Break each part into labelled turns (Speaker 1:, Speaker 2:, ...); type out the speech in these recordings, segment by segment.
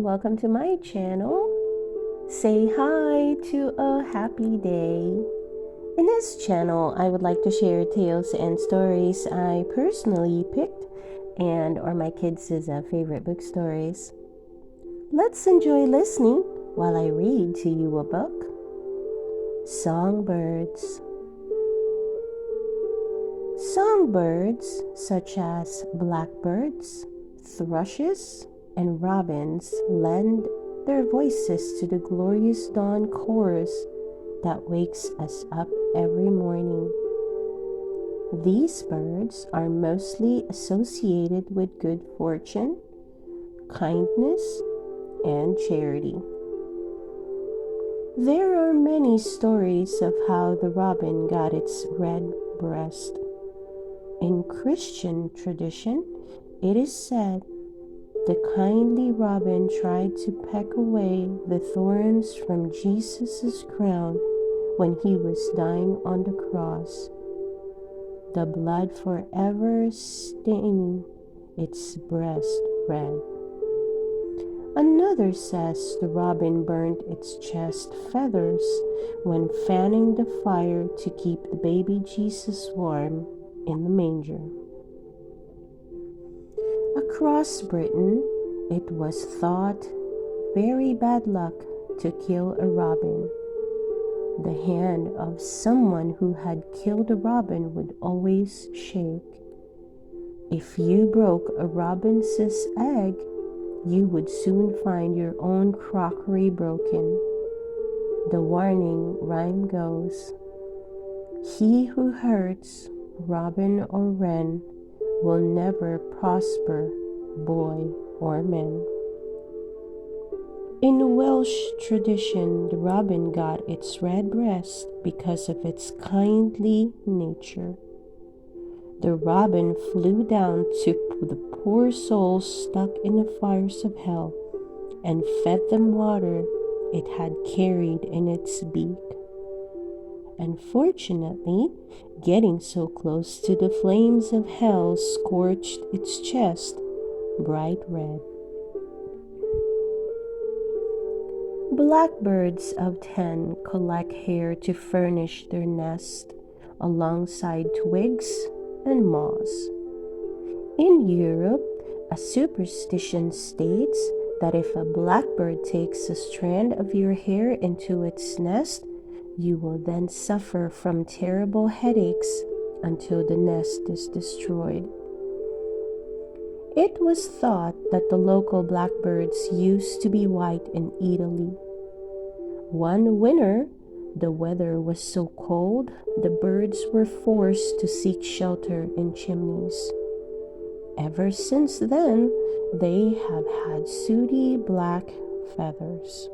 Speaker 1: and welcome to my channel. Say hi to a happy day. In this channel, I would like to share tales and stories I personally picked and or my kids' favorite book stories. Let's enjoy listening while I read to you a book. Songbirds. Songbirds such as blackbirds, thrushes, and robins lend their voices to the glorious dawn chorus that wakes us up every morning. These birds are mostly associated with good fortune, kindness, and charity. There are many stories of how the robin got its red breast. In Christian tradition, it is said the kindly robin tried to peck away the thorns from Jesus' crown when he was dying on the cross, the blood forever staining its breast red. Another says the robin burned its chest feathers when fanning the fire to keep the baby Jesus warm in the manger. Across Britain, it was thought very bad luck to kill a robin. The hand of someone who had killed a robin would always shake. If you broke a robin's egg, you would soon find your own crockery broken. The warning rhyme goes, "He who hurts robin or wren will never prosper, boy or man." In Welsh tradition, the robin got its red breast because of its kindly nature. The robin flew down to the poor souls stuck in the fires of hell and fed them water it had carried in its beak. Unfortunately, getting so close to the flames of hell scorched its chest bright red. Blackbirds of 10 collect hair to furnish their nest alongside twigs and moss. In Europe, a superstition states that if a blackbird takes a strand of your hair into its nest, you will then suffer from terrible headaches until the nest is destroyed. It was thought that the local blackbirds used to be white in Italy. One winter, the weather was so cold, the birds were forced to seek shelter in chimneys. Ever since then, they have had sooty black feathers.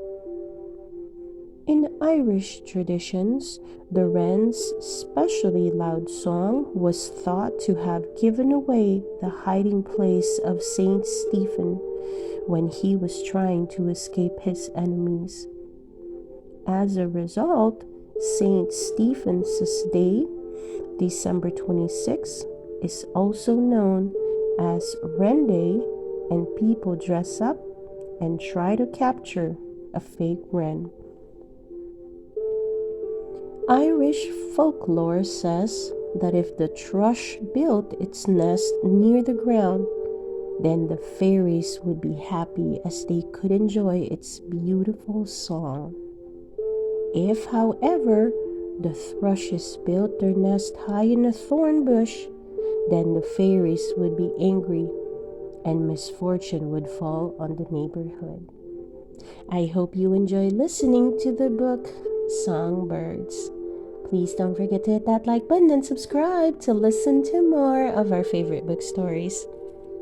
Speaker 1: In Irish traditions, the wren's especially loud song was thought to have given away the hiding place of Saint Stephen when he was trying to escape his enemies. As a result, Saint Stephen's Day, December 26, is also known as Wren Day, and people dress up and try to capture a fake wren. Irish folklore says that if the thrush built its nest near the ground, then the fairies would be happy as they could enjoy its beautiful song. If, however, the thrushes built their nest high in a thorn bush, then the fairies would be angry and misfortune would fall on the neighborhood. I hope you enjoy listening to the book Songbirds. Please don't forget to hit that like button and subscribe to listen to more of our favorite book stories.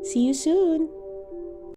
Speaker 1: See you soon!